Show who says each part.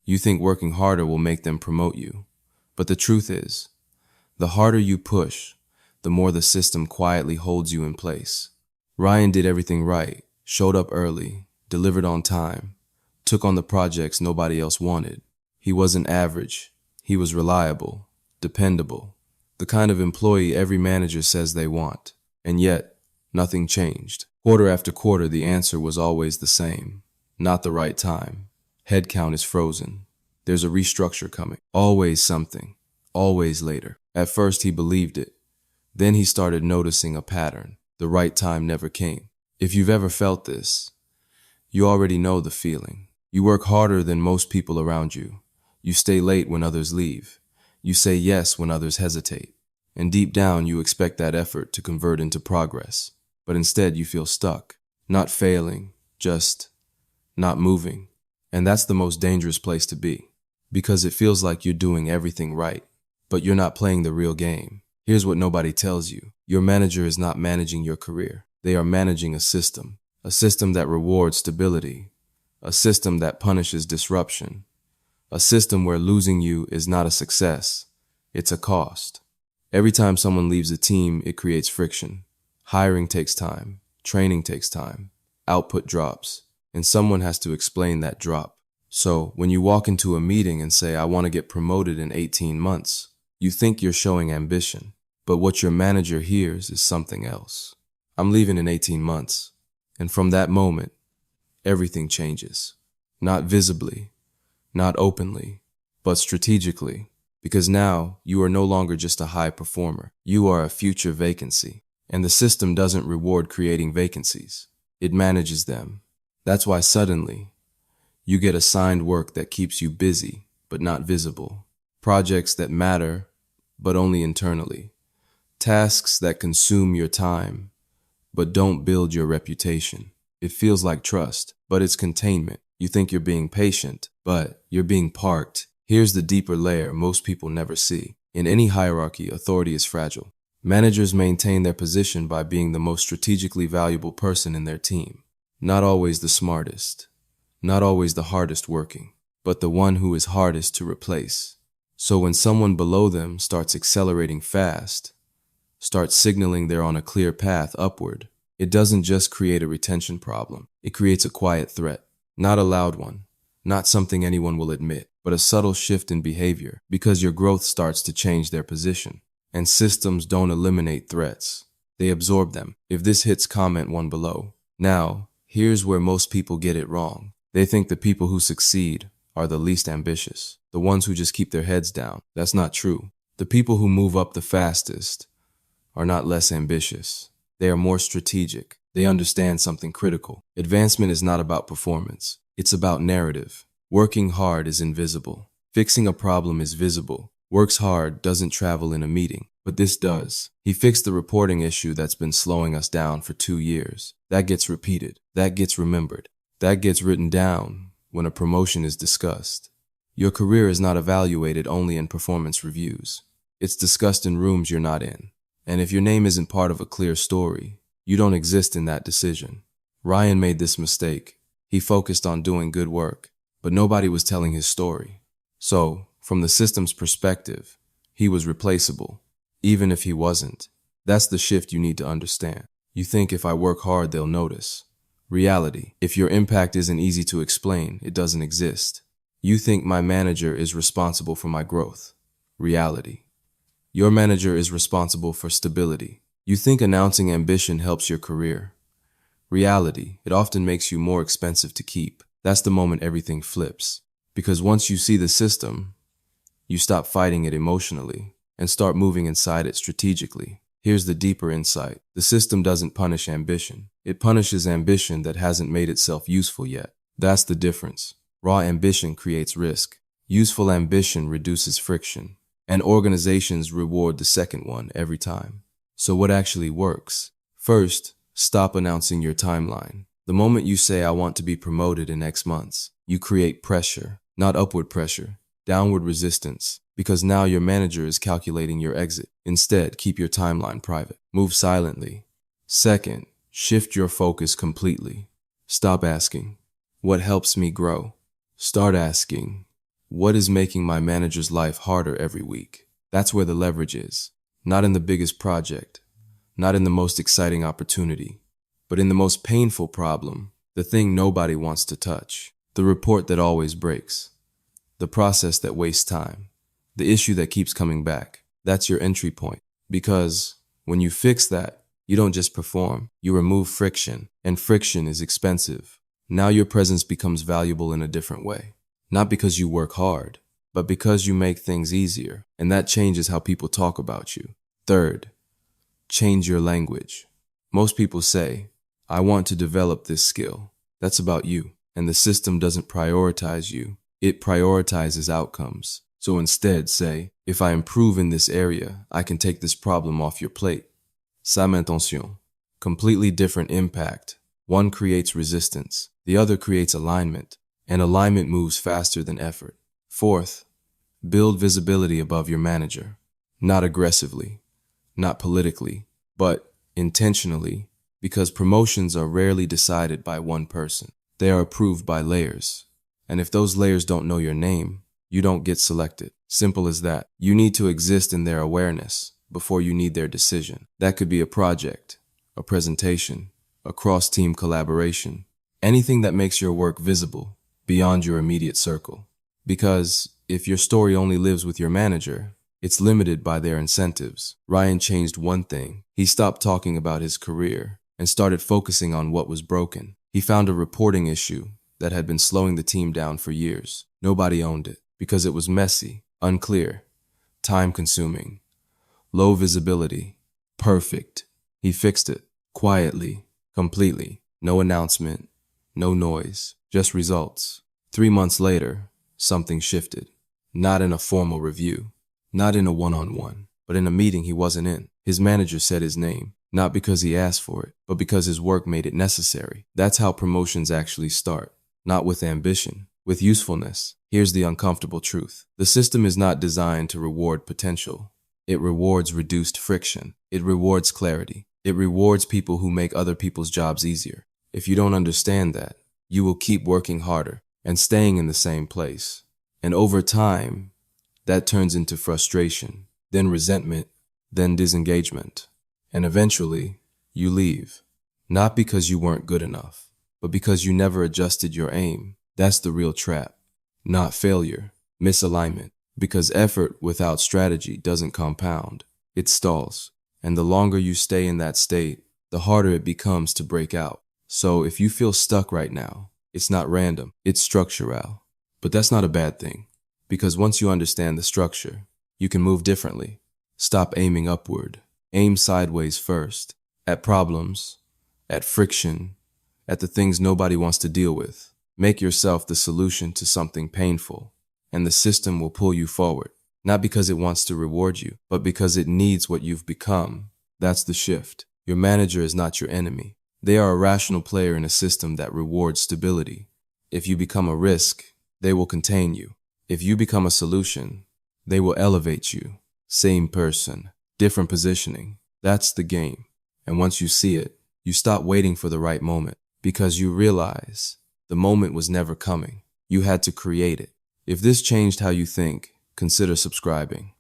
Speaker 1: You think working harder will make them promote you. But the truth is, the harder you push, the more the system quietly holds you in place. Ryan did everything right, showed up early, delivered on time, took on the projects nobody else wanted. He wasn't average. He was reliable, dependable, the kind of employee every manager says they want. And yet, nothing changed. Quarter after quarter, the answer was always the same. Not the right time. Headcount is frozen. There's a restructure coming. Always something. Always later. At first, he believed it. Then he started noticing a pattern. The right time never came. If you've ever felt this, you already know the feeling. You work harder than most people around you. You stay late when others leave. You say yes when others hesitate. And deep down, you expect that effort to convert into progress. But instead, you feel stuck. Not failing, just not moving. And that's the most dangerous place to be. Because it feels like you're doing everything right, but you're not playing the real game. Here's what nobody tells you. Your manager is not managing your career. They are managing a system that rewards stability, a system that punishes disruption, a system where losing you is not a success, it's a cost. Every time someone leaves a team, it creates friction. Hiring takes time, training takes time, output drops, and someone has to explain that drop. So when you walk into a meeting and say, I want to get promoted in 18 months, you think you're showing ambition, but what your manager hears is something else. I'm leaving in 18 months. And from that moment, everything changes. Not visibly, not openly, but strategically. Because now you are no longer just a high performer. You are a future vacancy. And the system doesn't reward creating vacancies. It manages them. That's why suddenly, you get assigned work that keeps you busy, but not visible. Projects that matter, but only internally. Tasks that consume your time, but don't build your reputation. It feels like trust, but it's containment. You think you're being patient, but you're being parked. Here's the deeper layer most people never see. In any hierarchy, authority is fragile. Managers maintain their position by being the most strategically valuable person in their team. Not always the smartest. Not always the hardest working, but the one who is hardest to replace. So when someone below them starts accelerating fast, starts signaling they're on a clear path upward, it doesn't just create a retention problem. It creates a quiet threat. Not a loud one, not something anyone will admit, but a subtle shift in behavior because your growth starts to change their position. And systems don't eliminate threats. They absorb them. If this hits, comment one below. Now, here's where most people get it wrong. They think the people who succeed are the least ambitious, the ones who just keep their heads down. That's not true. The people who move up the fastest are not less ambitious. They are more strategic. They understand something critical. Advancement is not about performance. It's about narrative. Working hard is invisible. Fixing a problem is visible. Works hard doesn't travel in a meeting, but this does. He fixed the reporting issue that's been slowing us down for 2 years. That gets repeated. That gets remembered. That gets written down when a promotion is discussed. Your career is not evaluated only in performance reviews. It's discussed in rooms you're not in. And if your name isn't part of a clear story, you don't exist in that decision. Ryan made this mistake. He focused on doing good work, but nobody was telling his story. So, from the system's perspective, he was replaceable, even if he wasn't. That's the shift you need to understand. You think if I work hard, they'll notice. Reality, if your impact isn't easy to explain, it doesn't exist. You think my manager is responsible for my growth. Reality, your manager is responsible for stability. You think announcing ambition helps your career. Reality, it often makes you more expensive to keep. That's the moment everything flips. Because once you see the system, you stop fighting it emotionally and start moving inside it strategically. Here's the deeper insight. The system doesn't punish ambition. It punishes ambition that hasn't made itself useful yet. That's the difference. Raw ambition creates risk. Useful ambition reduces friction. And organizations reward the second one every time. So what actually works? First, stop announcing your timeline. The moment you say, I want to be promoted in X months, you create pressure, not upward pressure, downward resistance, because now your manager is calculating your exit. Instead, keep your timeline private. Move silently. Second, shift your focus completely. Stop asking, what helps me grow? Start asking, What is making my manager's life harder every week? That's where the leverage is. Not in the biggest project, not in the most exciting opportunity, but in the most painful problem, the thing nobody wants to touch, the report that always breaks, the process that wastes time, the issue that keeps coming back. That's your entry point. Because when you fix that, you don't just perform, you remove friction, and friction is expensive. Now your presence becomes valuable in a different way. Not because you work hard, but because you make things easier, and that changes how people talk about you. Third, change your language. Most people say, I want to develop this skill. That's about you, and the system doesn't prioritize you. It prioritizes outcomes. So instead say, if I improve in this area, I can take this problem off your plate. Sans intention. Completely different impact. One creates resistance, the other creates alignment, and alignment moves faster than effort. Fourth, build visibility above your manager. Not aggressively, not politically, but intentionally, because promotions are rarely decided by one person. They are approved by layers. And if those layers don't know your name, you don't get selected. Simple as that. You need to exist in their awareness before you need their decision. That could be a project, a presentation, a cross-team collaboration, anything that makes your work visible beyond your immediate circle. Because if your story only lives with your manager, it's limited by their incentives. Ryan changed one thing. He stopped talking about his career and started focusing on what was broken. He found a reporting issue that had been slowing the team down for years. Nobody owned it because it was messy, unclear, time-consuming, low visibility. Perfect. He fixed it quietly, completely. No announcement, no noise, just results. 3 months later, something shifted. Not in a formal review, not in a one-on-one, but in a meeting he wasn't in. His manager said his name, not because he asked for it, but because his work made it necessary. That's how promotions actually start. Not with ambition, with usefulness. Here's the uncomfortable truth. The system is not designed to reward potential. It rewards reduced friction. It rewards clarity. It rewards people who make other people's jobs easier. If you don't understand that, you will keep working harder and staying in the same place. And over time, that turns into frustration, then resentment, then disengagement. And eventually, you leave. Not because you weren't good enough, but because you never adjusted your aim. That's the real trap. Not failure, misalignment. Because effort without strategy doesn't compound. It stalls. And the longer you stay in that state, the harder it becomes to break out. So if you feel stuck right now, it's not random, it's structural. But that's not a bad thing. Because once you understand the structure, you can move differently. Stop aiming upward. Aim sideways first. At problems, at friction, at the things nobody wants to deal with. Make yourself the solution to something painful, and the system will pull you forward. Not because it wants to reward you, but because it needs what you've become. That's the shift. Your manager is not your enemy. They are a rational player in a system that rewards stability. If you become a risk, they will contain you. If you become a solution, they will elevate you. Same person, different positioning. That's the game. And once you see it, you stop waiting for the right moment because you realize the moment was never coming. You had to create it. If this changed how you think, consider subscribing.